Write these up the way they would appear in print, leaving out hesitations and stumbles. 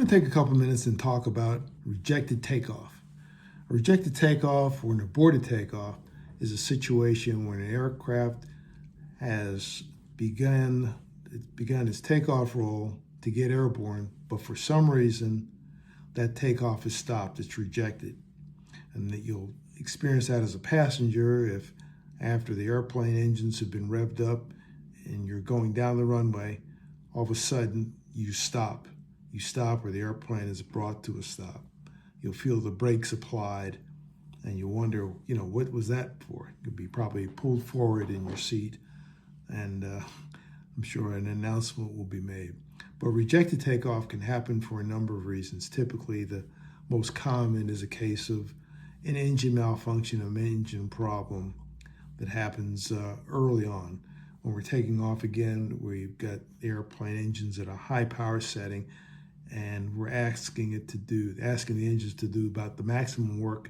want to take a couple minutes and talk about rejected takeoff. A rejected takeoff or an aborted takeoff is a situation where an aircraft has begun its takeoff roll to get airborne, but for some reason that takeoff is stopped, it's rejected. And that you'll experience that as a passenger if after the airplane engines have been revved up and you're going down the runway, all of a sudden you stop. You stop where the airplane is brought to a stop. You'll feel the brakes applied and you wonder, what was that for? You'll be probably pulled forward in your seat and I'm sure an announcement will be made. But rejected takeoff can happen for a number of reasons. Typically, the most common is a case of an engine malfunction, an engine problem that happens early on. When we're taking off again, we've got airplane engines at a high power setting, and we're asking the engines to do about the maximum work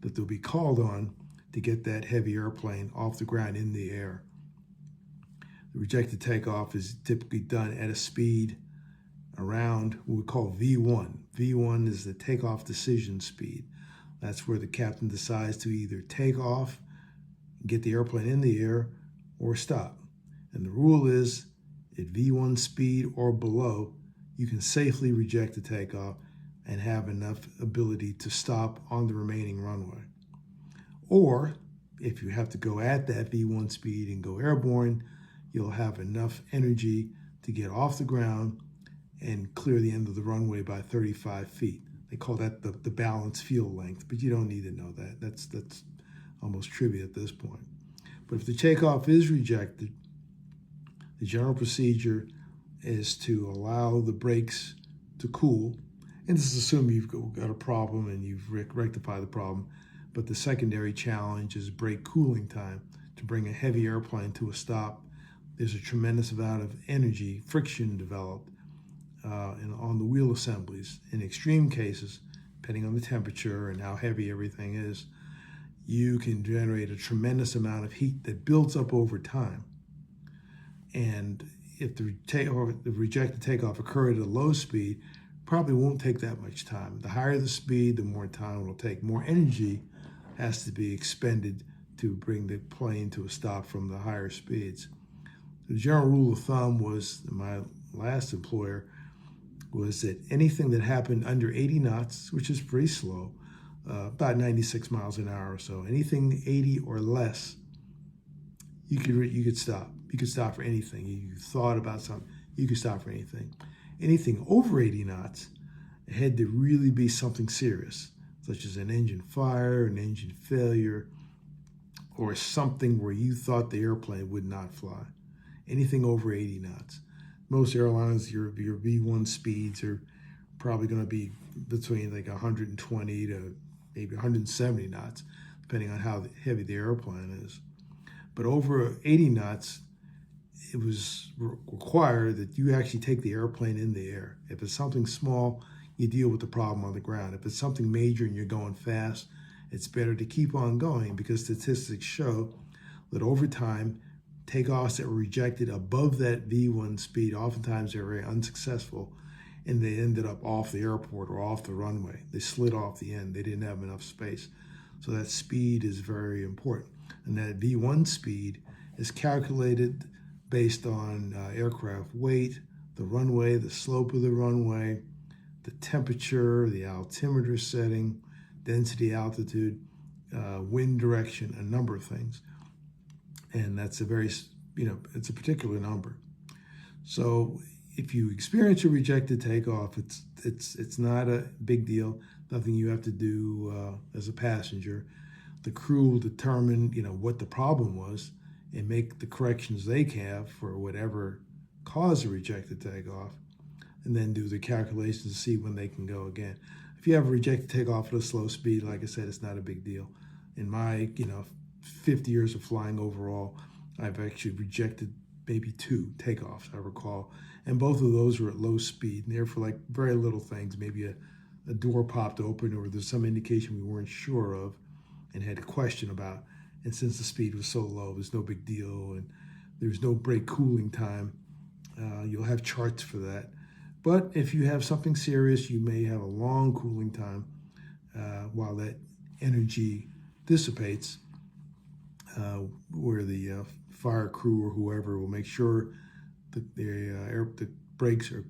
that they'll be called on to get that heavy airplane off the ground in the air. The rejected takeoff is typically done at a speed around what we call V1. V1 is the takeoff decision speed. That's where the captain decides to either take off, get the airplane in the air, or stop. And the rule is at V1 speed or below, you can safely reject the takeoff and have enough ability to stop on the remaining runway. Or if you have to go at that V1 speed and go airborne, you'll have enough energy to get off the ground and clear the end of the runway by 35 feet. They call that the balance field length, but you don't need to know that. That's almost trivia at this point. But if the takeoff is rejected, the general procedure is to allow the brakes to cool. And this is assuming you've got a problem and you've rectified the problem. But the secondary challenge is brake cooling time. To bring a heavy airplane to a stop, there's a tremendous amount of energy, friction developed on the wheel assemblies. In extreme cases, depending on the temperature and how heavy everything is, you can generate a tremendous amount of heat that builds up over time. And if the rejected takeoff occurred at a low speed, probably won't take that much time. The higher the speed, the more time it'll take. More energy has to be expended to bring the plane to a stop from the higher speeds. The general rule of thumb was, my last employer, was that anything that happened under 80 knots, which is pretty slow, about 96 miles an hour or so, anything 80 or less, you could stop. You could stop for anything. You thought about something, you could stop for anything. Anything over 80 knots, it had to really be something serious, such as an engine fire, an engine failure, or something where you thought the airplane would not fly. Anything over 80 knots. Most airlines, your V1 speeds are probably going to be between like 120 to maybe 170 knots, depending on how heavy the airplane is. But over 80 knots, it was required that you actually take the airplane in the air. If it's something small, you deal with the problem on the ground. If it's something major and you're going fast, it's better to keep on going, because statistics show that over time, takeoffs that were rejected above that V1 speed, oftentimes they're very unsuccessful, and they ended up off the airport or off the runway. They slid off the end. They didn't have enough space. So that speed is very important. And that V1 speed is calculated based on aircraft weight, the runway, the slope of the runway, the temperature, the altimeter setting, density, altitude, wind direction, a number of things. And that's it's a particular number. So if you experience a rejected takeoff, it's not a big deal, nothing you have to do as a passenger. The crew will determine, what the problem was and make the corrections they can for whatever caused the rejected takeoff, and then do the calculations to see when they can go again. If you have a rejected takeoff at a slow speed, like I said, it's not a big deal. In my, 50 years of flying overall, I've actually rejected maybe 2 takeoffs, I recall. And both of those were at low speed, and they're for like very little things. Maybe a door popped open, or there's some indication we weren't sure of and had a question about. And since the speed was so low, there's no big deal, and there's no brake cooling time. You'll have charts for that. But if you have something serious, you may have a long cooling time while that energy dissipates, where the fire crew or whoever will make sure that the brakes are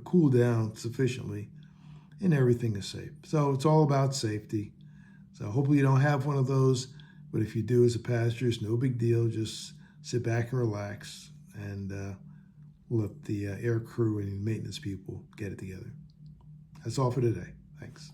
cooled down sufficiently, and everything is safe. So it's all about safety. So hopefully you don't have one of those, but if you do as a passenger, it's no big deal. Just sit back and relax, and let the air crew and maintenance people get it together. That's all for today. Thanks.